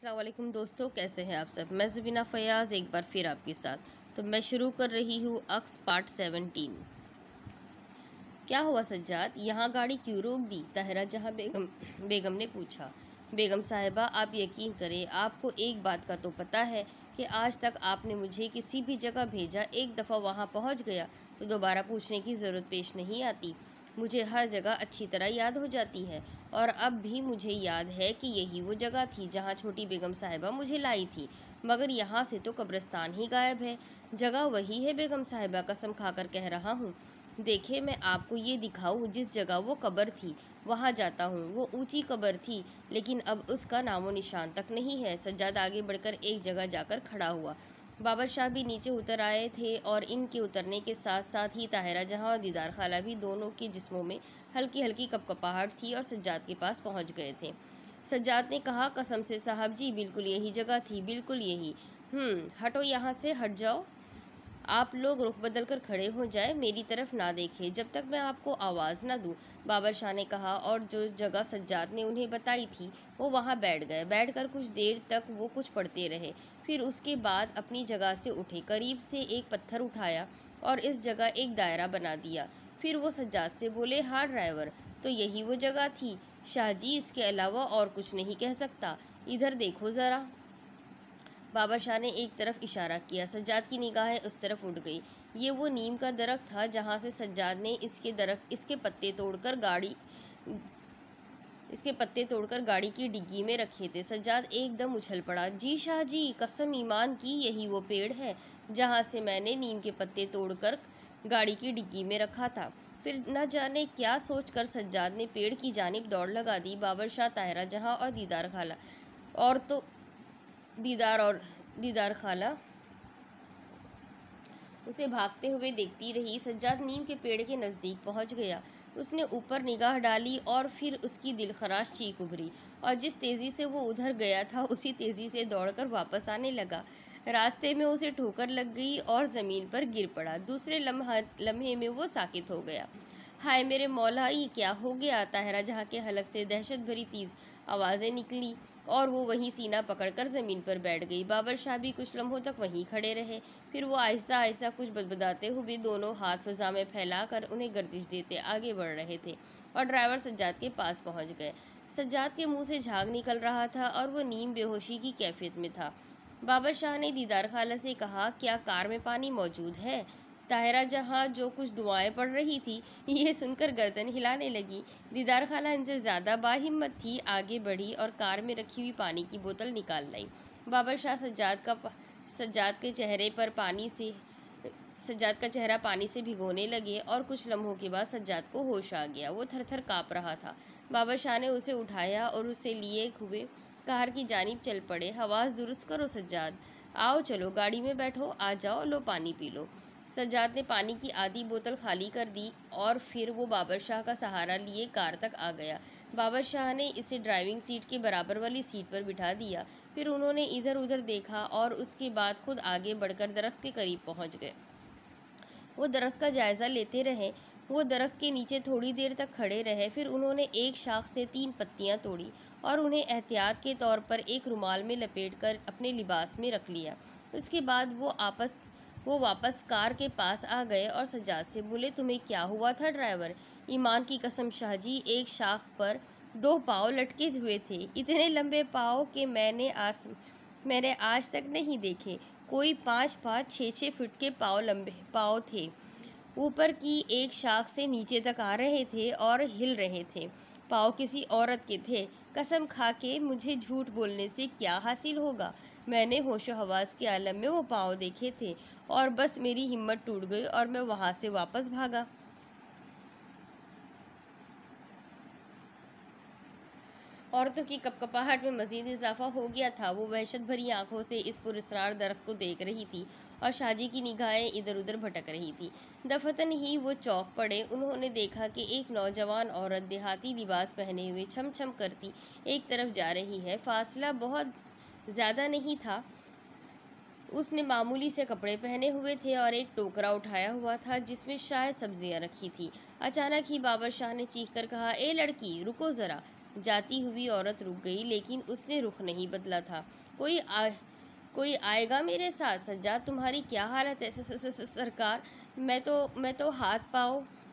अस्सलाम वालेकुम दोस्तों, कैसे हैं आप सब। मैं ज़ुबीना फ़याज़ एक बार फिर आपके साथ। तो मैं शुरू कर रही हूँ अक्स पार्ट 17। क्या हुआ सज्जाद, यहाँ गाड़ी क्यों रोक दी? ताहिरा जहाँ बेगम ने पूछा। बेगम साहिबा, आप यकीन करें, आपको एक बात का तो पता है कि आज तक आपने मुझे किसी भी जगह भेजा, एक दफ़ा वहाँ पहुँच गया तो दोबारा पूछने की ज़रूरत पेश नहीं आती। मुझे हर जगह अच्छी तरह याद हो जाती है और अब भी मुझे याद है कि यही वो जगह थी जहाँ छोटी बेगम साहिबा मुझे लाई थी, मगर यहाँ से तो कब्रिस्तान ही गायब है। जगह वही है बेगम साहिबा, कसम खाकर कह रहा हूँ। देखिए, मैं आपको ये दिखाऊं, जिस जगह वो कब्र थी वहाँ जाता हूँ। वो ऊंची कब्र थी, लेकिन अब उसका नामो निशान तक नहीं है। सज्जाद आगे बढ़कर एक जगह जाकर खड़ा हुआ। बाबर शाह भी नीचे उतर आए थे और इनके उतरने के साथ साथ ही ताहिरा जहां और दीदार खाला भी, दोनों के जिस्मों में हल्की हल्की कपकपाहट थी और सज्जाद के पास पहुंच गए थे। सज्जाद ने कहा, कसम से साहब जी, बिल्कुल यही जगह थी, बिल्कुल यही। हटो यहाँ से, हट जाओ। आप लोग रुख बदल कर खड़े हो जाए, मेरी तरफ ना देखें जब तक मैं आपको आवाज़ ना दूं, बाबर शाह ने कहा। और जो जगह सज्जाद ने उन्हें बताई थी वो वहां बैठ गए। बैठकर कुछ देर तक वो कुछ पढ़ते रहे, फिर उसके बाद अपनी जगह से उठे, करीब से एक पत्थर उठाया और इस जगह एक दायरा बना दिया। फिर वो सज्जाद से बोले, हाँ ड्राइवर, तो यही वो जगह थी शाहजी, इसके अलावा और कुछ नहीं कह सकता। इधर देखो ज़रा। बाबर शाह ने एक तरफ इशारा किया। सज्जाद की निगाहें उस तरफ उठ गई। ये वो नीम का दरख्त था जहाँ से सज्जाद ने इसके पत्ते तोड़कर गाड़ी की डिग्गी में रखे थे। सज्जाद एकदम उछल पड़ा। जी शाह जी, कसम ईमान की, यही वो पेड़ है जहाँ से मैंने नीम के पत्ते तोड़कर गाड़ी की डिग्गी में रखा था। फिर न जाने क्या सोचकर सज्जाद ने पेड़ की जानिब दौड़ लगा दी। बाबर शाह, ताहिरा जहाँ और दीदार खाला और तो दीदार खाला उसे भागते हुए देखती रही। सज्जाद नीम के पेड़ के नज़दीक पहुंच गया। उसने ऊपर निगाह डाली और फिर उसकी दिलखराश चीख उभरी और जिस तेज़ी से वो उधर गया था उसी तेज़ी से दौड़कर वापस आने लगा। रास्ते में उसे ठोकर लग गई और ज़मीन पर गिर पड़ा। दूसरे लम्हे में वो साकित हो गया। हाय मेरे मौला, ये क्या हो गया? ताहिरा जहाँ के हलक से दहशत भरी तेज़ आवाज़ें निकली और वो वहीं सीना पकड़कर ज़मीन पर बैठ गई। बाबर शाह भी कुछ लम्हों तक वहीं खड़े रहे। फिर वो आहिस्ता आहिस्ता कुछ बदबदाते हुए दोनों हाथ फ़िज़ा में फैलाकर उन्हें गर्दिश देते आगे बढ़ रहे थे और ड्राइवर सज्जाद के पास पहुंच गए। सज्जाद के मुंह से झाग निकल रहा था और वो नीम बेहोशी की कैफियत में था। बाबर शाह ने दीदार खाला से कहा, क्या कार में पानी मौजूद है? ताहिरा जहाँ जो कुछ दुआएं पढ़ रही थी, ये सुनकर गर्दन हिलाने लगी। दीदार खाला इनसे ज़्यादा बाहिम्मत थी, आगे बढ़ी और कार में रखी हुई पानी की बोतल निकाल लाई। बाबर शाह सज्जाद का चेहरा पानी से भिगोने लगे और कुछ लम्हों के बाद सज्जाद को होश आ गया। वो थर थर काँप रहा था। बाबर शाह ने उसे उठाया और उसे लिए हुए कार की जानिब चल पड़े। हवास दुरुस्त करो सज्जाद, आओ चलो गाड़ी में बैठो, आ जाओ, लो पानी पी लो। सज्जाद ने पानी की आधी बोतल खाली कर दी और फिर वो बाबर शाह का सहारा लिए कार तक आ गया। बाबर शाह ने इसे ड्राइविंग सीट के बराबर वाली सीट पर बिठा दिया। फिर उन्होंने इधर उधर देखा और उसके बाद खुद आगे बढ़कर दरख्त के करीब पहुंच गए। वो दरख्त का जायज़ा लेते रहे। वो दरख्त के नीचे थोड़ी देर तक खड़े रहे। फिर उन्होंने एक शाख से 3 पत्तियां तोड़ी और उन्हें एहतियात के तौर पर एक रुमाल में लपेटकर अपने लिबास में रख लिया। उसके बाद वो वापस कार के पास आ गए और सज्जाद से बोले, तुम्हें क्या हुआ था ड्राइवर? ईमान की कसम शाहजी, एक शाख पर 2 पाँव लटके हुए थे। इतने लंबे पाँव के मैंने आज तक नहीं देखे। कोई 5-5, 6-6 फुट के लंबे पाँव थे। ऊपर की एक शाख से नीचे तक आ रहे थे और हिल रहे थे। पाँव किसी औरत के थे। कसम खा के मुझे झूठ बोलने से क्या हासिल होगा? मैंने होशो हवास के आलम में वो पाँव देखे थे और बस मेरी हिम्मत टूट गई और मैं वहाँ से वापस भागा। औरतों की कपकपाहट में मजीद इजाफा हो गया था। वो वहशत भरी आंखों से इस पुरस्रार दरख्त को देख रही थी और शाहजी की निगाहें इधर उधर भटक रही थी। दफतन ही वो चौंक पड़े। उन्होंने देखा कि एक नौजवान औरत देहाती लिबास पहने हुए छम छम करती एक तरफ जा रही है। फासला बहुत ज़्यादा नहीं था। उसने मामूली से कपड़े पहने हुए थे और एक टोकरा उठाया हुआ था जिसमें शायद सब्जियां रखी थी। अचानक ही बाबर शाह ने चीख कर कहा, ए लड़की, रुको ज़रा। जाती हुई औरत रुक गई, लेकिन उसने रुख नहीं बदला था। कोई आएगा मेरे साथ? सज्जाद, तुम्हारी क्या हालत है? सरकार, मैं तो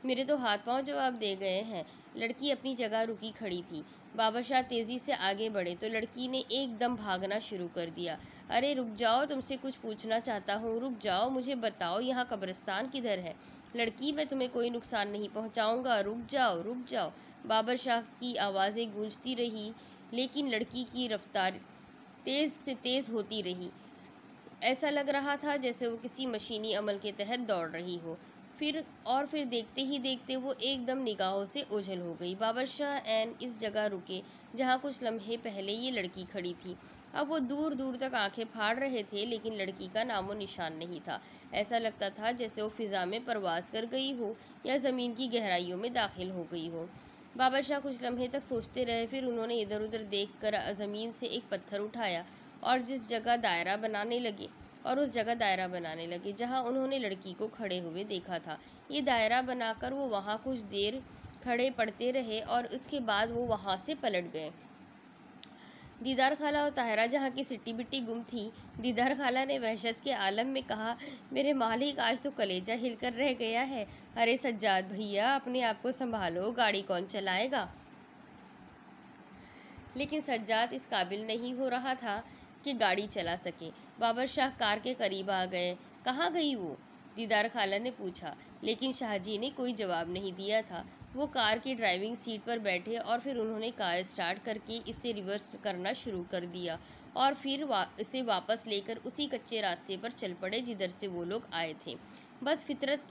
मेरे तो हाथ पांव जवाब दे गए हैं। लड़की अपनी जगह रुकी खड़ी थी। बाबर शाह तेजी से आगे बढ़े तो लड़की ने एकदम भागना शुरू कर दिया। अरे रुक जाओ, तुमसे कुछ पूछना चाहता हूँ, रुक जाओ, मुझे बताओ यहाँ कब्रिस्तान किधर है? लड़की, मैं तुम्हें कोई नुकसान नहीं पहुँचाऊँगा, रुक जाओ, रुक जाओ। बाबर शाह की आवाज़ें गूंजती रही, लेकिन लड़की की रफ्तार तेज़ से तेज़ होती रही। ऐसा लग रहा था जैसे वो किसी मशीनी अमल के तहत दौड़ रही हो। फिर देखते ही देखते वो एकदम निगाहों से ओझल हो गई। बाबर शाह ऐन इस जगह रुके जहाँ कुछ लम्हे पहले ये लड़की खड़ी थी। अब वो दूर दूर तक आंखें फाड़ रहे थे, लेकिन लड़की का नामो निशान नहीं था। ऐसा लगता था जैसे वो फिज़ा में परवास कर गई हो या ज़मीन की गहराइयों में दाखिल हो गई हो। बाबर शाह कुछ लम्हे तक सोचते रहे। फिर उन्होंने इधर उधर देखकर ज़मीन से एक पत्थर उठाया और उस जगह दायरा बनाने लगे जहां उन्होंने लड़की को खड़े हुए देखा था। ये दायरा बनाकर वो वहां कुछ देर खड़े पड़ते रहे और उसके बाद वो वहां से पलट गए। दीदार खाला और ताहिरा जहाँ की सिट्टी बिट्टी गुम थी। दीदार खाला ने वहशत के आलम में कहा, मेरे मालिक, आज तो कलेजा हिलकर रह गया है। अरे सज्जाद भैया, अपने आप को संभालो, गाड़ी कौन चलाएगा? लेकिन सज्जाद इस काबिल नहीं हो रहा था कि गाड़ी चला सके। बाबर शाह कार के करीब आ गए। कहाँ गई वो? दीदार खाला ने पूछा, लेकिन शाहजी ने कोई जवाब नहीं दिया था। वो कार की ड्राइविंग सीट पर बैठे और फिर उन्होंने कार स्टार्ट करके इसे रिवर्स करना शुरू कर दिया और फिर इसे वापस लेकर उसी कच्चे रास्ते पर चल पड़े जिधर से वो लोग आए थे। बस फितरत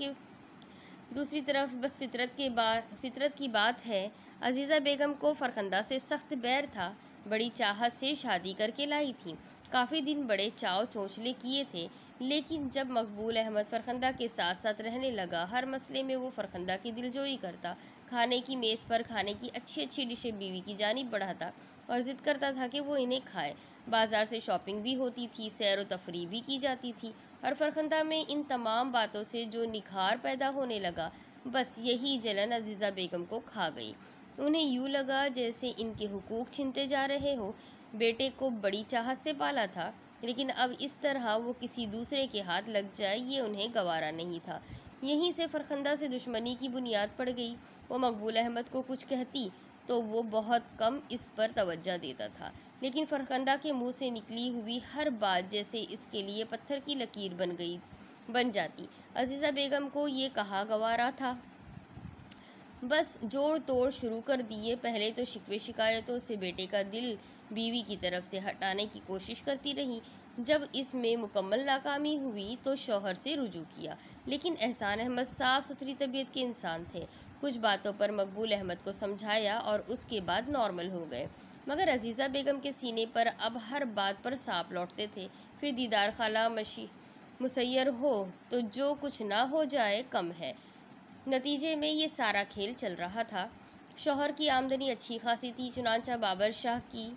की बात है, अजीज़ा बेगम को फरखंदा से सख्त बैर था। बड़ी चाहत से शादी करके लाई थी। काफ़ी दिन बड़े चाव चौंचले किए थे, लेकिन जब मकबूल अहमद फरखंदा के साथ साथ रहने लगा, हर मसले में वो फरखंदा की दिलजोई करता। खाने की मेज़ पर खाने की अच्छी अच्छी डिशें बीवी की जानिब बढ़ाता और ज़िद करता था कि वो इन्हें खाए। बाज़ार से शॉपिंग भी होती थी, सैर व तफरीह भी की जाती थी और फरखंदा में इन तमाम बातों से जो निखार पैदा होने लगा, बस यही जलन अजीज़ा बेगम को खा गई। उन्हें यूँ लगा जैसे इनके हुकूक छीनते जा रहे हो। बेटे को बड़ी चाहत से पाला था, लेकिन अब इस तरह वो किसी दूसरे के हाथ लग जाए, ये उन्हें गवारा नहीं था। यहीं से फरखंदा से दुश्मनी की बुनियाद पड़ गई। वो मकबूल अहमद को कुछ कहती तो वो बहुत कम इस पर तवज्जो देता था, लेकिन फरखंदा के मुंह से निकली हुई हर बात जैसे इसके लिए पत्थर की लकीर बन जाती। अजीज़ा बेगम को ये कहा गवारा था। बस जोड़ तोड़ शुरू कर दिए। पहले तो शिकवे शिकायतों से बेटे का दिल बीवी की तरफ से हटाने की कोशिश करती रही। जब इसमें मुकम्मल नाकामी हुई तो शौहर से रुजू किया, लेकिन एहसान अहमद साफ़ सुथरी तबीयत के इंसान थे। कुछ बातों पर मकबूल अहमद को समझाया और उसके बाद नॉर्मल हो गए, मगर अजीज़ा बेगम के सीने पर अब हर बात पर सांप लौटते थे। फिर दीदार खाला मुसैयर हो तो जो कुछ ना हो जाए कम है। नतीजे में ये सारा खेल चल रहा था। शौहर की आमदनी अच्छी खासी थी, चुनांचा बाबर शाह की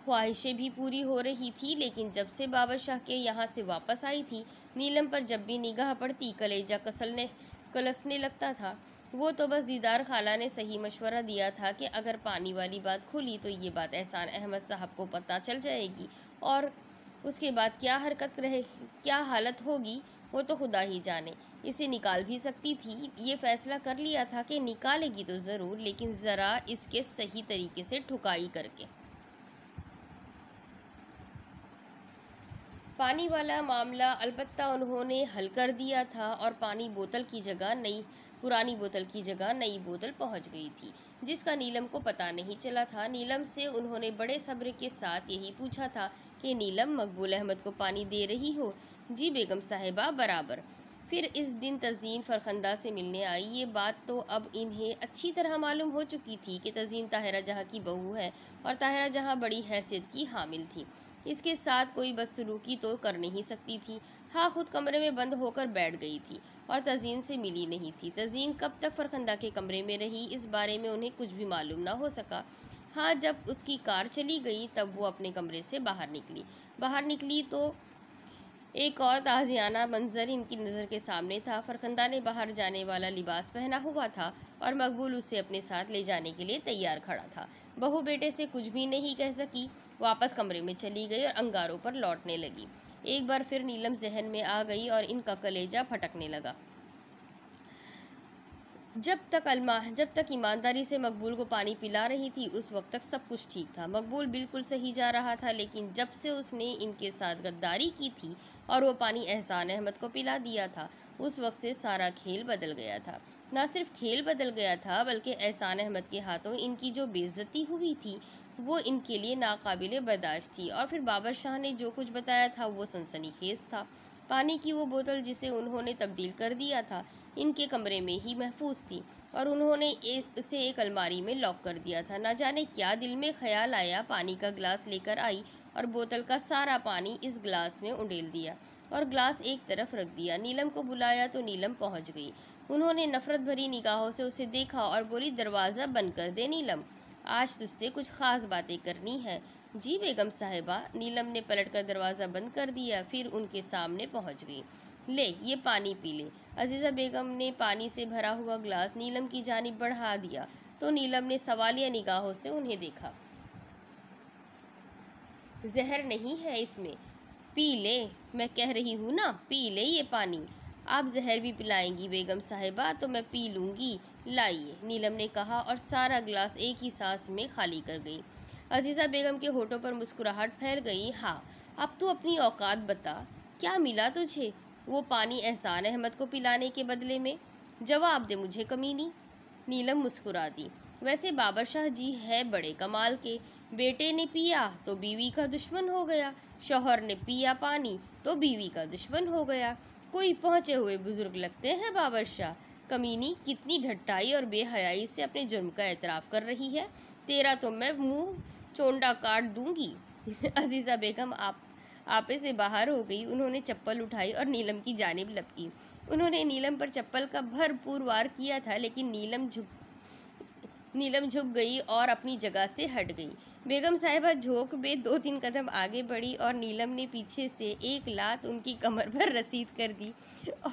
ख्वाहिशें भी पूरी हो रही थी। लेकिन जब से बाबर शाह के यहाँ से वापस आई थी, नीलम पर जब भी निगाह पड़ती कलेजा कलसने लगता था। वो तो बस दीदार खाला ने सही मशवरा दिया था कि अगर पानी वाली बात खुली तो ये बात एहसान अहमद साहब को पता चल जाएगी और उसके बाद क्या हालत होगी वो तो खुदा ही जाने। इसे निकाल भी सकती थी। ये फैसला कर लिया था कि निकालेगी तो ज़रूर, लेकिन ज़रा इसके सही तरीके से ठुकाई करके। पानी वाला मामला अलबत्ता उन्होंने हल कर दिया था और पुरानी बोतल की जगह नई बोतल पहुंच गई थी, जिसका नीलम को पता नहीं चला था। नीलम से उन्होंने बड़े सब्र के साथ यही पूछा था कि नीलम, मकबूल अहमद को पानी दे रही हो? जी बेगम साहिबा, बराबर। फिर इस दिन तज़ीन फरखंदा से मिलने आई। ये बात तो अब इन्हें अच्छी तरह मालूम हो चुकी थी कि तज़ीन ताहिरा जहाँ की बहू है और ताहिरा जहाँ बड़ी हैसियत की हामिल थी। इसके साथ कोई बदसलूकी तो कर नहीं सकती थी। हाँ, खुद कमरे में बंद होकर बैठ गई थी और तज़ीन से मिली नहीं थी। तज़ीन कब तक फरखंदा के कमरे में रही, इस बारे में उन्हें कुछ भी मालूम ना हो सका। हाँ, जब उसकी कार चली गई तब वो अपने कमरे से बाहर निकली तो एक और ताज़ियाना मंजर इनकी नज़र के सामने था। फरखंदा ने बाहर जाने वाला लिबास पहना हुआ था और मकबूल उसे अपने साथ ले जाने के लिए तैयार खड़ा था। बहू बेटे से कुछ भी नहीं कह सकी, वापस कमरे में चली गई और अंगारों पर लौटने लगी। एक बार फिर नीलम जहन में आ गई और इनका कलेजा फटकने लगा। जब तक ईमानदारी से मकबूल को पानी पिला रही थी, उस वक्त तक सब कुछ ठीक था। मकबूल बिल्कुल सही जा रहा था, लेकिन जब से उसने इनके साथ गद्दारी की थी और वो पानी एहसान अहमद को पिला दिया था, उस वक्त से सारा खेल बदल गया था। ना सिर्फ खेल बदल गया था, बल्कि एहसान अहमद के हाथों इनकी जो बेइज्जती हुई थी वो इनके लिए नाकाबिले बर्दाश्त थी। और फिर बाबर शाह ने जो कुछ बताया था वो सनसनीखेज था। पानी की वो बोतल जिसे उन्होंने तब्दील कर दिया था, इनके कमरे में ही महफूज थी और उन्होंने इसे एक अलमारी में लॉक कर दिया था। न जाने क्या दिल में ख्याल आया, पानी का गिलास लेकर आई और बोतल का सारा पानी इस गिलास में उंडेल दिया और गिलास एक तरफ रख दिया। नीलम को बुलाया तो नीलम पहुंच गई। उन्होंने नफरत भरी निगाहों से उसे देखा और बोली, दरवाज़ा बंद कर दे नीलम, आज तुझसे कुछ ख़ास बातें करनी है। जी बेगम साहिबा। नीलम ने पलटकर दरवाज़ा बंद कर दिया, फिर उनके सामने पहुंच गई। ले, ये पानी पी ले। अजीज़ा बेगम ने पानी से भरा हुआ गिलास नीलम की जानिब बढ़ा दिया तो नीलम ने सवालिया निगाहों से उन्हें देखा। जहर नहीं है इसमें, पी ले, मैं कह रही हूँ ना, पी ले ये पानी। आप जहर भी पिलाएंगी बेगम साहिबा तो मैं पी लूँगी, लाइए, नीलम ने कहा और सारा गिलास एक ही सांस में खाली कर गई। अजीज़ा बेगम के होठों पर मुस्कुराहट फैल गई। हाँ, अब तू अपनी औकात बता, क्या मिला तुझे वो पानी एहसान अहमद को पिलाने के बदले में? जवाब दे मुझे कमीनी। नीलम मुस्कुरा दी। वैसे बाबर शाह जी है बड़े कमाल के, बेटे ने पिया तो बीवी का दुश्मन हो गया, शौहर ने पिया पानी तो बीवी का दुश्मन हो गया। कोई पहुँचे हुए बुजुर्ग लगते हैं बाबर शाह। कमीनी, कितनी ढट्टाई और बेहयाई से अपने जुर्म का एतराफ़ कर रही है। तेरा तो मैं मुंह चोंडा काट दूंगी। अजीज़ा बेगम आपे से बाहर हो गई। उन्होंने चप्पल उठाई और नीलम की जानिब लपकी। उन्होंने नीलम पर चप्पल का भरपूर वार किया था, लेकिन नीलम झुक गई और अपनी जगह से हट गई। बेगम साहिबा झोंक में 2-3 कदम आगे बढ़ी और नीलम ने पीछे से एक लात उनकी कमर पर रसीद कर दी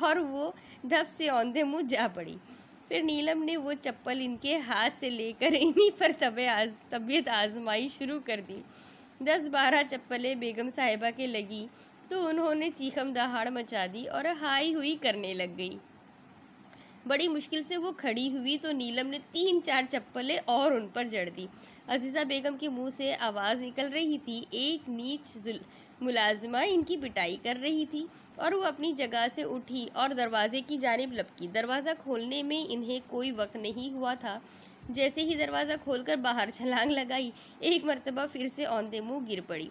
और वो धप से औंधे मुँह जा पड़ी। फिर नीलम ने वो चप्पल इनके हाथ से लेकर इन्हीं पर तबीयत आजमाई शुरू कर दी। 10-12 चप्पलें बेगम साहिबा के लगी तो उन्होंने चीखम दहाड़ मचा दी और हाई हुई करने लग गई। बड़ी मुश्किल से वो खड़ी हुई तो नीलम ने 3-4 चप्पलें और उन पर जड़ दी। अजीज़ा बेगम के मुंह से आवाज़ निकल रही थी। एक नीच मुलाजिमा इनकी पिटाई कर रही थी और वो अपनी जगह से उठी और दरवाजे की जानिब लपकी। दरवाज़ा खोलने में इन्हें कोई वक्त नहीं हुआ था। जैसे ही दरवाज़ा खोलकर बाहर छलांग लगाई, एक मरतबा फिर से औंधे मुँह गिर पड़ी।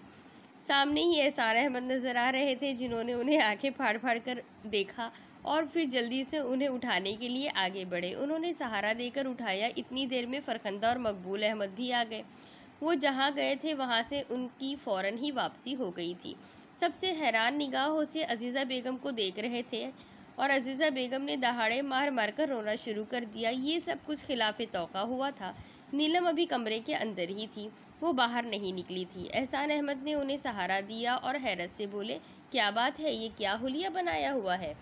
सामने ही एहसान अहमद नज़र आ रहे थे, जिन्होंने उन्हें आंखें फाड़ फाड़ कर देखा और फिर जल्दी से उन्हें उठाने के लिए आगे बढ़े। उन्होंने सहारा देकर उठाया। इतनी देर में फरखंदा और मकबूल अहमद भी आ गए। वो जहाँ गए थे वहाँ से उनकी फ़ौरन ही वापसी हो गई थी। सबसे हैरान निगाहों से अजीज़ा बेगम को देख रहे थे और अजीज़ा बेगम ने दहाड़े मार मार कर रोना शुरू कर दिया। ये सब कुछ खिलाफ़े तौक़ा हुआ था। नीलम अभी कमरे के अंदर ही थी, वो बाहर नहीं निकली थी। एहसान अहमद ने उन्हें सहारा दिया और हैरत से बोले, क्या बात है, ये क्या हुलिया बनाया हुआ है?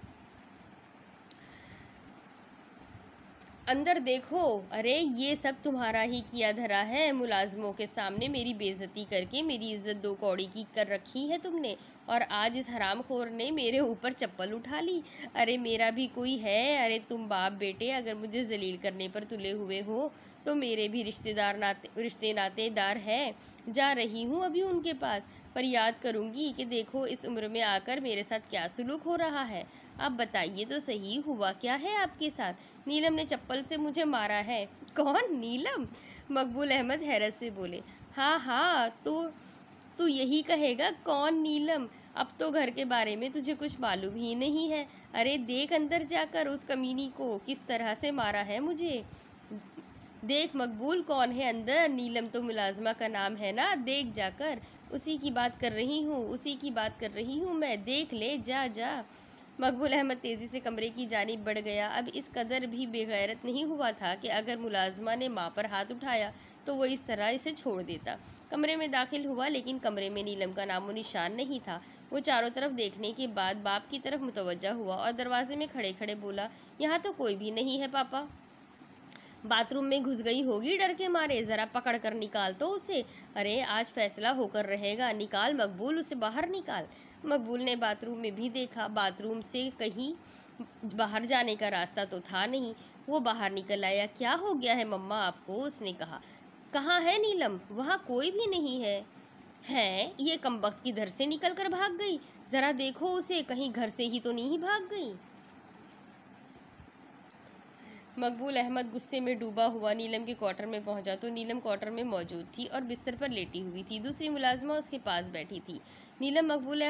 अंदर देखो। अरे ये सब तुम्हारा ही किया धरा है। मुलाजमों के सामने मेरी बेइज्जती करके मेरी इज्जत 2 कौड़ी की कर रखी है तुमने, और आज इस हरामखोर ने मेरे ऊपर चप्पल उठा ली। अरे मेरा भी कोई है। अरे तुम बाप बेटे अगर मुझे जलील करने पर तुले हुए हो तो मेरे भी रिश्ते नातेदार हैं। जा रही हूँ अभी उनके पास, फरियाद करूँगी कि देखो इस उम्र में आकर मेरे साथ क्या सुलूक हो रहा है। आप बताइए तो सही, हुआ क्या है आपके साथ? नीलम ने चप्पल से मुझे मारा है। कौन? नीलम? मकबूल अहमद हैरत से बोले। हाँ हाँ, तू यही कहेगा, कौन नीलम? अब तो घर के बारे में तुझे कुछ मालूम ही नहीं है। अरे देख अंदर जाकर उस कमीनी को किस तरह से मारा है मुझे। देख मकबूल, कौन है अंदर? नीलम तो मुलाजमा का नाम है ना, देख जाकर। उसी की बात कर रही हूँ मैं, देख ले, जा जा। मकबूल अहमद तेज़ी से कमरे की जानिब बढ़ गया। अब इस कदर भी बेगैरत नहीं हुआ था कि अगर मुलाजमा ने माँ पर हाथ उठाया तो वो इस तरह इसे छोड़ देता। कमरे में दाखिल हुआ, लेकिन कमरे में नीलम का नामो निशान नहीं था। वो चारों तरफ देखने के बाद बाप की तरफ मुतवज्जा हुआ और दरवाजे में खड़े खड़े बोला, यहाँ तो कोई भी नहीं है पापा। बाथरूम में घुस गई होगी डर के मारे, ज़रा पकड़ कर निकाल तो उसे। अरे आज फैसला होकर रहेगा, निकाल मकबूल, उसे बाहर निकाल। मकबूल ने बाथरूम में भी देखा, बाथरूम से कहीं बाहर जाने का रास्ता तो था नहीं। वो बाहर निकल आया। क्या हो गया है मम्मा आपको, उसने कहा। कहाँ है नीलम? वहाँ कोई भी नहीं है। है, ये कमबख्त किधर से निकल कर भाग गई? ज़रा देखो उसे, कहीं घर से ही तो नहीं भाग गई। मकबूल अहमद गुस्से में डूबा हुआ नीलम के क्वार्टर में पहुंचा तो नीलम क्वार्टर में मौजूद थी और बिस्तर पर लेटी हुई थी। दूसरी मुलाजमा उसके पास बैठी थी। नीलम मकबूल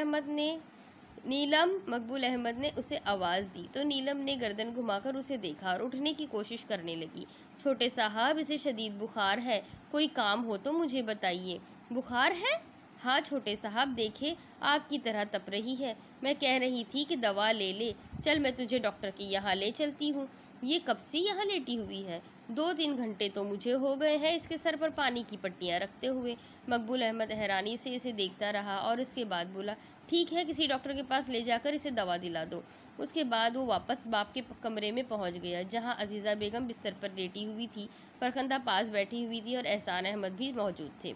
अहमद ने उसे आवाज़ दी तो नीलम ने गर्दन घुमाकर उसे देखा और उठने की कोशिश करने लगी। छोटे साहब, इसे शदीद बुखार है, कोई काम हो तो मुझे बताइए। बुखार है? हाँ छोटे साहब, देखे आपकी तरह तप रही है। मैं कह रही थी कि दवा ले ले। चल मैं तुझे डॉक्टर के यहाँ ले चलती हूँ। ये कब से यहाँ लेटी हुई है? 2-3 घंटे तो मुझे हो गए हैं इसके सर पर पानी की पट्टियाँ रखते हुए। मकबूल अहमद हैरानी से इसे देखता रहा और उसके बाद बोला, ठीक है, किसी डॉक्टर के पास ले जाकर इसे दवा दिला दो। उसके बाद वो वापस बाप के कमरे में पहुँच गया, जहाँ अजीज़ा बेगम बिस्तर पर लेटी हुई थी, फरखंदा पास बैठी हुई थी और एहसान अहमद भी मौजूद थे।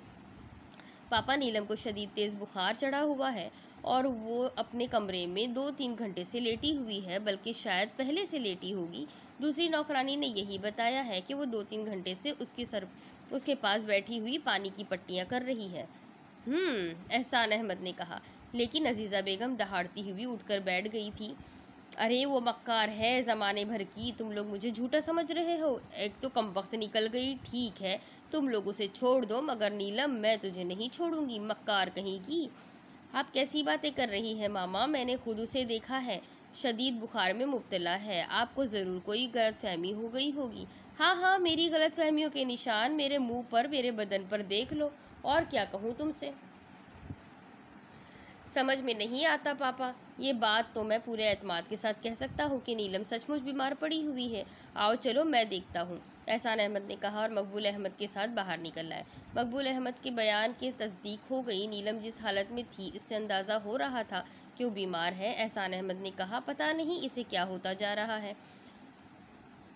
पापा, नीलम को शदीद तेज़ बुखार चढ़ा हुआ है और वो अपने कमरे में 2-3 घंटे से लेटी हुई है, बल्कि शायद पहले से लेटी होगी। दूसरी नौकरानी ने यही बताया है कि वो 2-3 घंटे से उसके पास बैठी हुई पानी की पट्टियाँ कर रही है। एहसान अहमद ने कहा। लेकिन अजीज़ा बेगम दहाड़ती हुई उठकर बैठ गई थी। अरे वो मक्कार है ज़माने भर की, तुम लोग मुझे झूठा समझ रहे हो। एक तो कम वक्त निकल गई, ठीक है, तुम लोग उसे छोड़ दो, मगर नीलम मैं तुझे नहीं छोड़ूंगी, मक्कार कहेगी। आप कैसी बातें कर रही हैं मामा? मैंने खुद उसे देखा है, शदीद बुखार में मुब्तला है। आपको ज़रूर कोई गलतफहमी हो गई होगी। हाँ हाँ, मेरी गलतफहमियों के निशान मेरे मुंह पर, मेरे बदन पर देख लो। और क्या कहूँ तुमसे? समझ में नहीं आता पापा। ये बात तो मैं पूरे एतमाद के साथ कह सकता हूँ कि नीलम सचमुच बीमार पड़ी हुई है। आओ चलो, मैं देखता हूँ, एहसान अहमद ने कहा और मकबूल अहमद के साथ बाहर निकल आए। मकबूल अहमद के बयान की तस्दीक हो गई। नीलम जिस हालत में थी, इससे अंदाज़ा हो रहा था कि वो बीमार है। एहसान अहमद ने कहा, पता नहीं इसे क्या होता जा रहा है।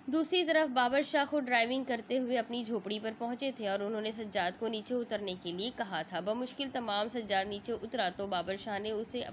दूसरी तरफ बाबर शाह खुद ड्राइविंग करते हुए अपनी झोपड़ी पर पहुंचे थे और उन्होंने सज्जाद को नीचे उतरने के लिए कहा था। बमुश्किल तमाम सज्जाद नीचे उतरा तो बाबर शाह ने उसे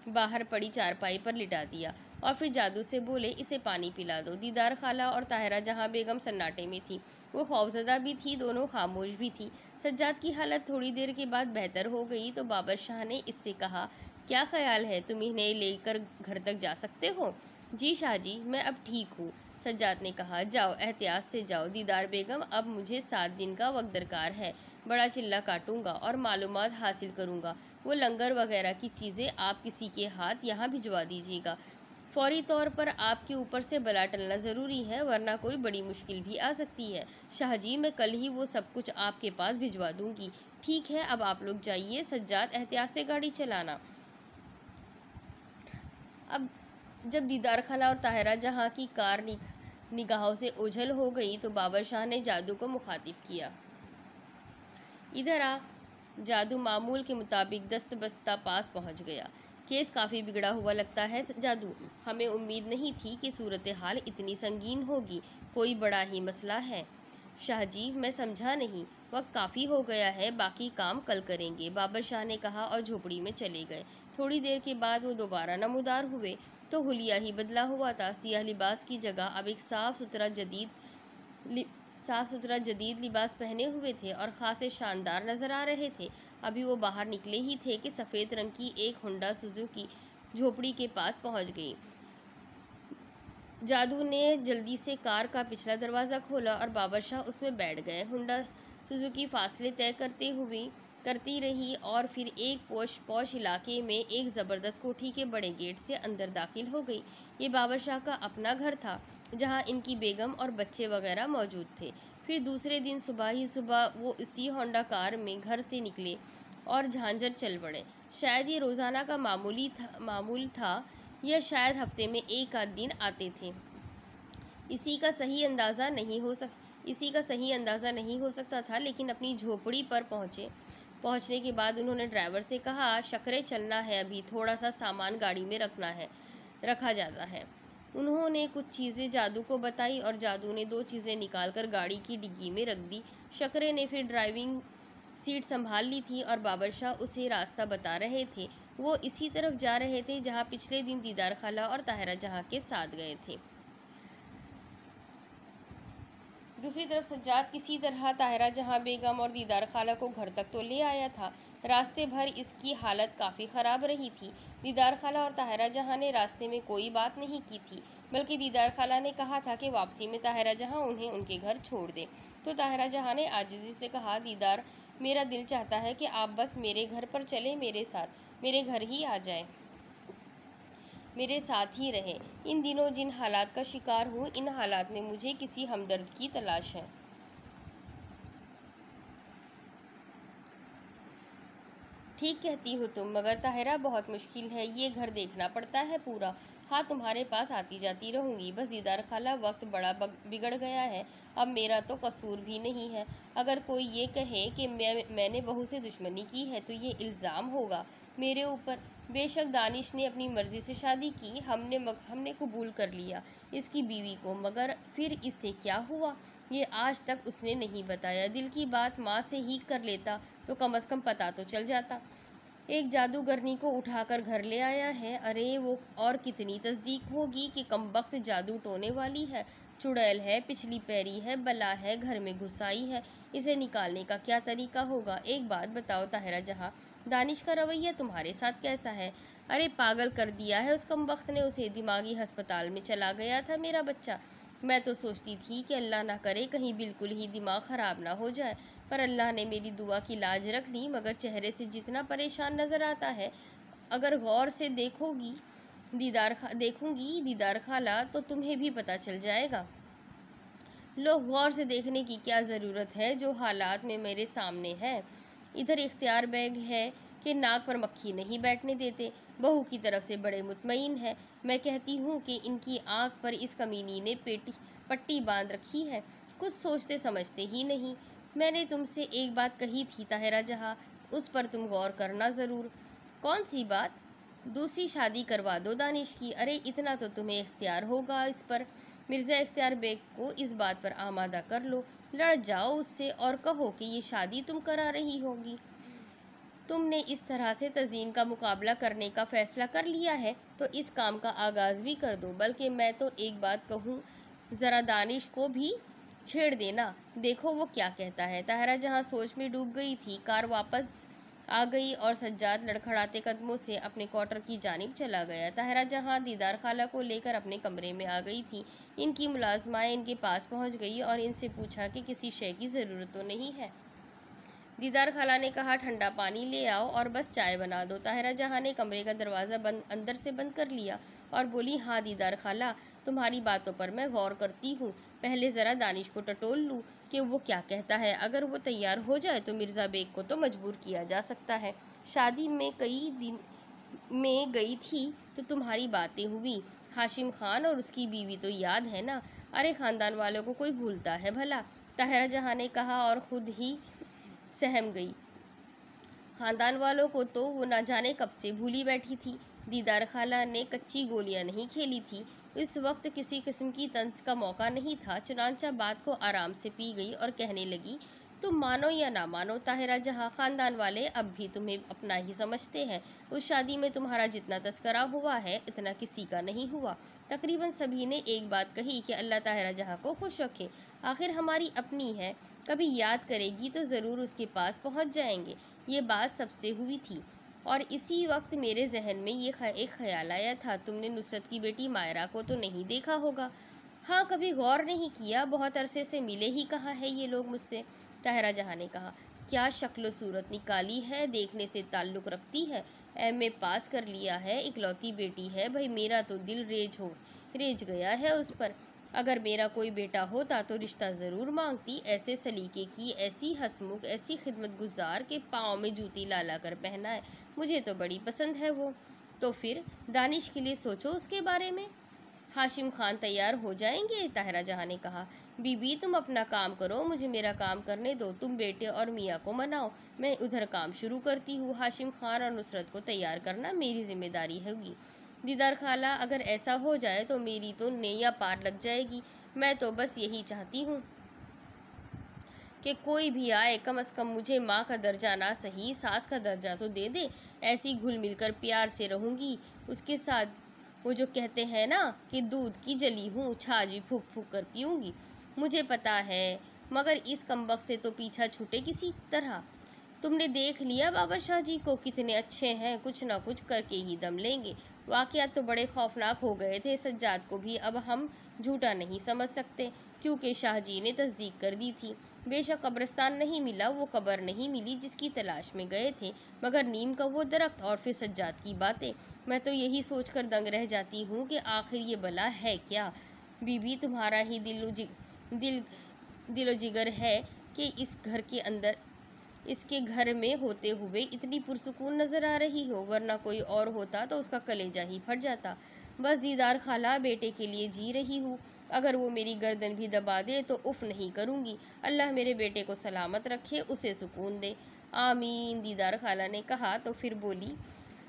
बाहर पड़ी चारपाई पर लिटा दिया और फिर जादू से बोले, इसे पानी पिला दो। दीदार खाला और ताहिरा जहां बेगम सन्नाटे में थी। वो खौफजदा भी थी, दोनों खामोश भी थी। सज्जाद की हालत थोड़ी देर के बाद बेहतर हो गई तो बाबर शाह ने इससे कहा, क्या ख्याल है, तुम इन्हें लेकर घर तक जा सकते हो? जी शाहजी, मैं अब ठीक हूँ, सज्जाद ने कहा। जाओ, एहतियात से जाओ। दीदार बेगम, अब मुझे 7 दिन का वक्त दरकार है। बड़ा चिल्ला काटूंगा और मालूमात हासिल करूंगा। वो लंगर वगैरह की चीज़ें आप किसी के हाथ यहाँ भिजवा दीजिएगा। फौरी तौर पर आपके ऊपर से बला टलना ज़रूरी है, वरना कोई बड़ी मुश्किल भी आ सकती है। शाहजी, मैं कल ही वो सब कुछ आपके पास भिजवा दूंगी। ठीक है, अब आप लोग जाइए। सज्जाद, एहतियात से गाड़ी चलाना। अब जब दीदार खाला और ताहिरा जहाँ की कार निगाहों से ओझल हो गई तो बाबर शाह ने जादू को मुखातिब किया। इधर आ। जादू मामूल के मुताबिक दस्त बस्ता पास पहुँच गया। केस काफ़ी बिगड़ा हुआ लगता है जादू। हमें उम्मीद नहीं थी कि सूरत हाल इतनी संगीन होगी। कोई बड़ा ही मसला है। शाहजी, मैं समझा नहीं। वक्त काफ़ी हो गया है, बाकी काम कल करेंगे, बाबर शाह ने कहा और झोपड़ी में चले गए। थोड़ी देर के बाद वो दोबारा नमूदार हुए तो हुलिया ही बदला हुआ था। सियाह लिबास की जगह अब एक साफ़ सुथरा जदीद लिबास पहने हुए थे और ख़ासे शानदार नज़र आ रहे थे। अभी वो बाहर निकले ही थे कि सफ़ेद रंग की एक होंडा सुजुकी झोपड़ी के पास पहुंच गई। जादू ने जल्दी से कार का पिछला दरवाज़ा खोला और बाबर शाह उसमें बैठ गए। होंडा सुजुकी फासले तय करती रही और फिर एक पौश इलाके में एक ज़बरदस्त कोठी के बड़े गेट से अंदर दाखिल हो गई। ये बाबर शाह का अपना घर था, जहां इनकी बेगम और बच्चे वगैरह मौजूद थे। फिर दूसरे दिन सुबह ही सुबह वो इसी होंडा कार में घर से निकले और झांझर चल पड़े। शायद ये रोज़ाना का मामूल था यह शायद हफ्ते में एक आध दिन आते थे। इसी का सही अंदाज़ा नहीं हो सकता था, लेकिन अपनी झोपड़ी पर पहुंचने के बाद उन्होंने ड्राइवर से कहा, शकरे चलना है, अभी थोड़ा सा सामान गाड़ी में रखा जाता है। उन्होंने कुछ चीज़ें जादू को बताई और जादू ने 2 चीज़ें निकालकर गाड़ी की डिग्गी में रख दी। शकरे ने फिर ड्राइविंग सीट संभाल ली थी और बाबर शाह उसे रास्ता बता रहे थे। वो इसी तरफ जा रहे थे जहाँ पिछले दिन दीदार खाला और ताहिरा जहाँ के साथ गए थे। दूसरी तरफ सज्जाद किसी तरह ताहिरा जहां बेगम और दीदार खाला को घर तक तो ले आया था। रास्ते भर इसकी हालत काफ़ी ख़राब रही थी। दीदार खाला और ताहिरा जहां ने रास्ते में कोई बात नहीं की थी, बल्कि दीदार खाला ने कहा था कि वापसी में ताहिरा जहां उन्हें उनके घर छोड़ दे। तो ताहिरा जहां ने आजिज़ी से कहा, दीदार, मेरा दिल चाहता है कि आप बस मेरे घर पर चले, मेरे साथ मेरे घर ही आ जाए, मेरे साथ ही रहे। इन दिनों जिन हालात का शिकार हूँ, इन हालात में मुझे किसी हमदर्द की तलाश है। ठीक कहती हो तुम, मगर ताहिरा बहुत मुश्किल है, ये घर देखना पड़ता है पूरा। हाँ, तुम्हारे पास आती जाती रहूँगी। बस दीदार खाला, वक्त बड़ा बिगड़ गया है, अब मेरा तो कसूर भी नहीं है। अगर कोई ये कहे कि मैंने बहू से दुश्मनी की है तो ये इल्ज़ाम होगा मेरे ऊपर। बेशक दानिश ने अपनी मर्ज़ी से शादी की, हमने कबूल कर लिया इसकी बीवी को, मगर फिर इससे क्या हुआ ये आज तक उसने नहीं बताया। दिल की बात माँ से ही कर लेता तो कम से कम पता तो चल जाता। एक जादूगरनी को उठाकर घर ले आया है। अरे वो और कितनी तस्दीक होगी कि कमबख्त जादू टोने वाली है, चुड़ैल है, पिछली पैरी है, बला है, घर में घुस आई है। इसे निकालने का क्या तरीका होगा? एक बात बताओ ताहिरा जहाँ, दानिश का रवैया तुम्हारे साथ कैसा है? अरे पागल कर दिया है उस कमबख्त ने उसे, दिमागी अस्पताल में चला गया था मेरा बच्चा। मैं तो सोचती थी कि अल्लाह ना करे कहीं बिल्कुल ही दिमाग ख़राब ना हो जाए, पर अल्लाह ने मेरी दुआ की लाज रख ली। मगर चेहरे से जितना परेशान नज़र आता है, अगर गौर से देखूंगी दीदार खाला, तो तुम्हें भी पता चल जाएगा। लो, गौर से देखने की क्या ज़रूरत है, जो हालात में मेरे सामने है। इधर इख्तियार बैग है कि नाक पर मक्खी नहीं बैठने देते, बहू की तरफ से बड़े मुतमईन है। मैं कहती हूँ कि इनकी आँख पर इस कमीनी ने पट्टी बांध रखी है, कुछ सोचते समझते ही नहीं। मैंने तुमसे एक बात कही थी ताहिरा जहाँ, उस पर तुम गौर करना ज़रूर। कौन सी बात? दूसरी शादी करवा दो दानिश की। अरे इतना तो तुम्हें इख्तियार होगा इस पर। मिर्ज़ा इख्तियार बेग को इस बात पर आमादा कर लो, लड़ जाओ उससे और कहो कि ये शादी तुम करा रही होगी। तुमने इस तरह से तज़ीन का मुकाबला करने का फ़ैसला कर लिया है तो इस काम का आगाज़ भी कर दो। बल्कि मैं तो एक बात कहूँ, ज़रा दानिश को भी छेड़ देना, देखो वो क्या कहता है। ताहिरा जहाँ सोच में डूब गई थी। कार वापस आ गई और सज्जाद लड़खड़ाते कदमों से अपने क्वार्टर की जानिब चला गया। ताहिरा जहाँ दीदार खाला को लेकर अपने कमरे में आ गई थी। इनकी मुलाजमाएँ इनके पास पहुँच गई और इनसे पूछा कि किसी शय की ज़रूरत तो नहीं है। दीदार खाला ने कहा, ठंडा पानी ले आओ और बस चाय बना दो। ताहिरा जहाँ ने कमरे का दरवाज़ा अंदर से बंद कर लिया और बोली, हाँ दीदार खाला, तुम्हारी बातों पर मैं गौर करती हूँ। पहले ज़रा दानिश को टटोल लूँ कि वो क्या कहता है। अगर वो तैयार हो जाए तो मिर्ज़ा बेग को तो मजबूर किया जा सकता है। शादी में कई दिन में गई थी तो तुम्हारी बातें हुई। हाशिम खान और उसकी बीवी तो याद है ना? अरे ख़ानदान वालों को कोई भूलता है भला? ताहिरा जहाँ ने कहा और ख़ुद ही सहम गई। खानदान वालों को तो वो ना जाने कब से भूली बैठी थी। दीदार खाला ने कच्ची गोलियां नहीं खेली थी। इस वक्त किसी किस्म की तंज का मौका नहीं था। चुनांचा बात को आराम से पी गई और कहने लगी, तुम मानो या ना मानो ताहिरा जहाँ, खानदान वाले अब भी तुम्हें अपना ही समझते हैं। उस शादी में तुम्हारा जितना तस्करा हुआ है इतना किसी का नहीं हुआ। तकरीबन सभी ने एक बात कही कि अल्लाह ताहिरा जहाँ को खुश रखे, आखिर हमारी अपनी है, कभी याद करेगी तो ज़रूर उसके पास पहुँच जाएंगे। ये बात सबसे हुई थी और इसी वक्त मेरे जहन में ये एक ख्याल आया था, तुमने नुसरत की बेटी मायरा को तो नहीं देखा होगा? हाँ, कभी गौर नहीं किया, बहुत अरसे से मिले ही कहाँ है ये लोग मुझसे। ताहिरा जहाँ ने कहा, क्या शक्ल सूरत निकाली है, देखने से ताल्लुक़ रखती है। एमए पास कर लिया है, इकलौती बेटी है। भाई मेरा तो दिल रेज गया है उस पर। अगर मेरा कोई बेटा होता तो रिश्ता ज़रूर मांगती। ऐसे सलीके की, ऐसी हंसमुख, ऐसी खिदमत गुजार के पाँव में जूती ला ला कर पहनाए। मुझे तो बड़ी पसंद है वो। तो फिर दानिश के लिए सोचो उसके बारे में। हाशिम खान तैयार हो जाएंगे, ताहिरा जहां ने कहा। बीबी तुम अपना काम करो, मुझे मेरा काम करने दो। तुम बेटे और मियाँ को मनाओ, मैं उधर काम शुरू करती हूँ। हाशिम खान और नुसरत को तैयार करना मेरी जिम्मेदारी होगी। दीदार खाला, अगर ऐसा हो जाए तो मेरी तो नैया पार लग जाएगी। मैं तो बस यही चाहती हूँ कि कोई भी आए, कम से कम मुझे माँ का दर्जा ना सही सास का दर्जा तो दे दे। ऐसी घुल मिलकर प्यार से रहूँगी उसके साथ। वो जो कहते हैं ना कि दूध की जली हूँ, छाछ भी फूक फूक कर पीऊँगी। मुझे पता है, मगर इस कमबख्त से तो पीछा छूटे किसी तरह। तुमने देख लिया बाबर शाह जी को, कितने अच्छे हैं, कुछ ना कुछ करके ही दम लेंगे। वाक़यात तो बड़े खौफनाक हो गए थे। सज्जाद को भी अब हम झूठा नहीं समझ सकते, क्योंकि शाहजी ने तस्दीक कर दी थी। बेशक कब्रिस्तान नहीं मिला, वो कब्र नहीं मिली जिसकी तलाश में गए थे, मगर नीम का वो दरख्त और फिर सज्जाद की बातें। मैं तो यही सोचकर दंग रह जाती हूँ कि आखिर ये बला है क्या। बीबी, तुम्हारा ही दिलो जिगर है कि इस घर के अंदर, इसके घर में होते हुए इतनी पुरसुकून नज़र आ रही हो, वरना कोई और होता तो उसका कलेजा ही फट जाता। बस दीदार खाला, बेटे के लिए जी रही हूँ। अगर वो मेरी गर्दन भी दबा दे तो उफ़ नहीं करूँगी। अल्लाह मेरे बेटे को सलामत रखे, उसे सुकून दे। आमीन, दीदार खाला ने कहा। तो फिर बोली,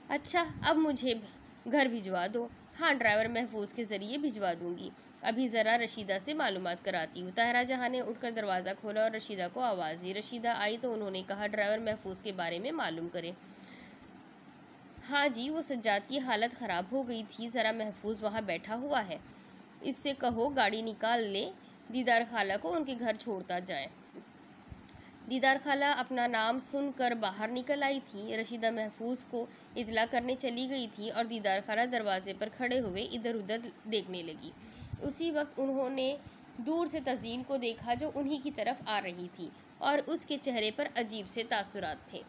अच्छा अब मुझे घर भिजवा दो। हाँ, ड्राइवर महफूज के ज़रिए भिजवा दूंगी। अभी ज़रा रशीदा से मालूमात कराती हूँ। ताहिरा जहां ने उठकर दरवाज़ा खोला और रशीदा को आवाज़ दी। रशीदा आई तो उन्होंने कहा, ड्राइवर महफूज के बारे में मालूम करें। हाँ जी, वो सज्जाद की हालत ख़राब हो गई थी, ज़रा महफूज वहाँ बैठा हुआ है, इससे कहो गाड़ी निकाल ले, दीदार खाला को उनके घर छोड़ता जाए। दीदार खाला अपना नाम सुनकर बाहर निकल आई थी। रशीदा महफूज को इतला करने चली गई थी और दीदार खाला दरवाजे पर खड़े हुए इधर उधर देखने लगी। उसी वक्त उन्होंने दूर से तज़ीन को देखा, जो उन्हीं की तरफ आ रही थी, और उसके चेहरे पर अजीब से तासुरात थे।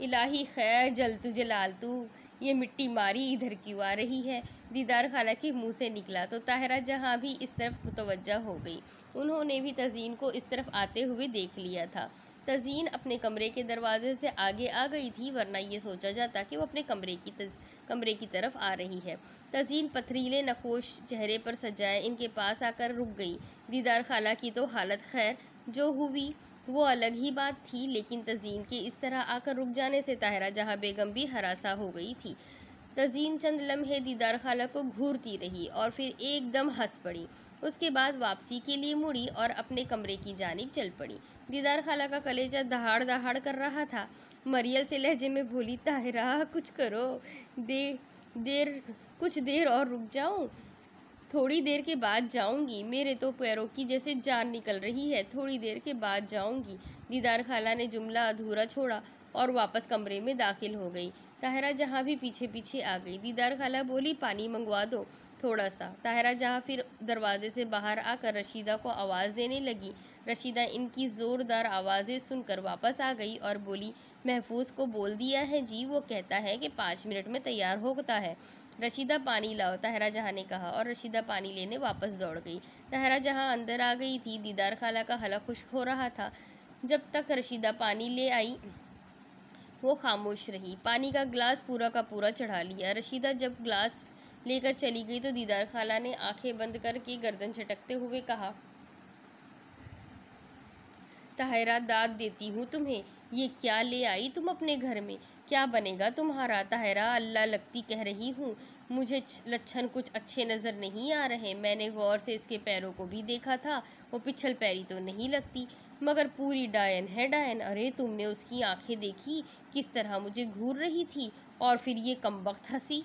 इलाही खैर, जल तू जलाल तू, ये मिट्टी मारी इधर क्यों आ रही है। दीदार खाला के मुंह से निकला तो ताहिरा जहां भी इस तरफ मुतवज्जा हो गई। उन्होंने भी तज़ीन को इस तरफ आते हुए देख लिया था। तज़ीन अपने कमरे के दरवाजे से आगे आ गई थी, वरना ये सोचा जाता कि वो अपने कमरे की तरफ आ रही है। तज़ीन पथरीले नकोश चेहरे पर सजाए इनके पास आकर रुक गई। दीदार खाला की तो हालत खैर जो हुई वो अलग ही बात थी, लेकिन तज़ीन के इस तरह आकर रुक जाने से ताहिरा जहां बेगम भी हरासा हो गई थी। तज़ीन चंद लम्हे दीदार खाला को घूरती रही और फिर एकदम हंस पड़ी। उसके बाद वापसी के लिए मुड़ी और अपने कमरे की जानिब चल पड़ी। दीदार खाला का कलेजा दहाड़ दहाड़ कर रहा था। मरियल से लहजे में बोली, ताहिरा कुछ करो, कुछ देर और रुक जाऊं। थोड़ी देर के बाद जाऊंगी, मेरे तो पैरों की जैसे जान निकल रही है, थोड़ी देर के बाद जाऊंगी। दीदार खाला ने जुमला अधूरा छोड़ा और वापस कमरे में दाखिल हो गई। ताहिरा जहां भी पीछे पीछे आ गई। दीदार खाला बोली, पानी मंगवा दो थोड़ा सा। ताहिरा जहां फिर दरवाजे से बाहर आकर रशीदा को आवाज़ देने लगी। रशीदा इनकी ज़ोरदार आवाज़ें सुनकर वापस आ गई और बोली, महफूज को बोल दिया है जी, वो कहता है कि 5 मिनट में तैयार होता है। रशीदा पानी लाओ, ताहिरा जहां ने कहा, और रशीदा पानी लेने वापस दौड़ गई। ताहिरा जहां अंदर आ गई थी। दीदार खाला का हलक खुश्क हो रहा था। जब तक रशीदा पानी ले आई वो खामोश रही। पानी का गिलास पूरा का पूरा चढ़ा लिया। रशीदा जब गिलास लेकर चली गई तो दीदार खाला ने आंखें बंद करके गर्दन झटकते हुए कहा, ताहिरा दाद देती हूँ तुम्हें, ये क्या ले आई तुम अपने घर में, क्या बनेगा तुम्हारा। ताहिरा, अल्लाह लगती कह रही हूँ, मुझे लक्षण कुछ अच्छे नज़र नहीं आ रहे। मैंने गौर से इसके पैरों को भी देखा था, वो पिछल पैरी तो नहीं लगती, मगर पूरी डायन है डायन। अरे तुमने उसकी आंखें देखी, किस तरह मुझे घूर रही थी, और फिर ये कमबख्त हंसी।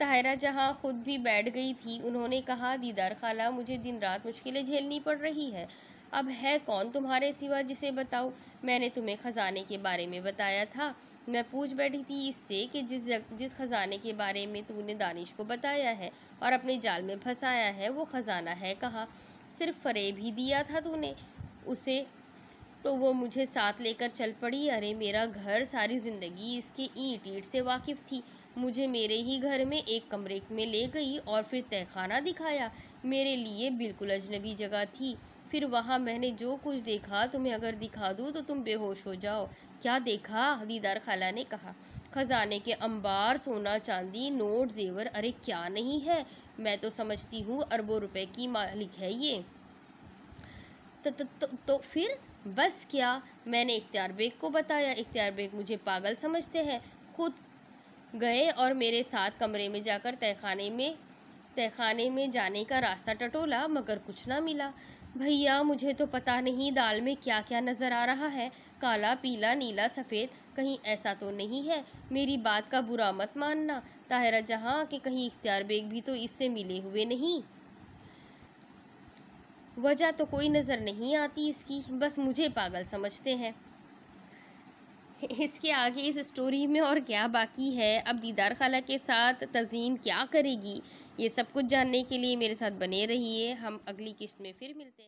ताहिरा जहाँ खुद भी बैठ गई थी, उन्होंने कहा, दीदार खाला, मुझे दिन रात मुश्किलें झेलनी पड़ रही है। अब है कौन तुम्हारे सिवा जिसे बताऊँ। मैंने तुम्हें ख़जाने के बारे में बताया था। मैं पूछ बैठी थी इससे कि जिस ख़जाने के बारे में तूने दानिश को बताया है और अपने जाल में फंसाया है, वो ख़जाना है कहाँ। सिर्फ फ़रेब ही दिया था तूने उसे, तो वो मुझे साथ लेकर चल पड़ी। अरे मेरा घर, सारी ज़िंदगी इसके ईंट ईंट से वाकिफ़ थी। मुझे मेरे ही घर में एक कमरे में ले गई और फिर तहखाना दिखाया। मेरे लिए बिल्कुल अजनबी जगह थी। फिर वहाँ मैंने जो कुछ देखा, तुम्हें अगर दिखा दूँ तो तुम बेहोश हो जाओ। क्या देखा, दीदार खाला ने कहा। खजाने के अंबार, सोना चांदी, नोट जेवर, अरे क्या नहीं है। मैं तो समझती हूँ अरबों रुपए की मालिक है ये। तो फिर बस क्या, मैंने इख्तियार बेग को बताया। इख्तियार बेग मुझे पागल समझते हैं। खुद गए और मेरे साथ कमरे में जाकर तहखाने में जाने का रास्ता टटोला, मगर कुछ ना मिला। भैया मुझे तो पता नहीं दाल में क्या क्या नज़र आ रहा है, काला पीला नीला सफ़ेद, कहीं ऐसा तो नहीं है। मेरी बात का बुरा मत मानना ताहिरा जहाँ, कि कहीं इख्तियार बेग भी तो इससे मिले हुए नहीं। वजह तो कोई नज़र नहीं आती इसकी, बस मुझे पागल समझते हैं। इसके आगे इस स्टोरी में और क्या बाकी है, अब दीदार खाला के साथ तज़ीन क्या करेगी, ये सब कुछ जानने के लिए मेरे साथ बने रहिए। हम अगली किस्त में फिर मिलते हैं।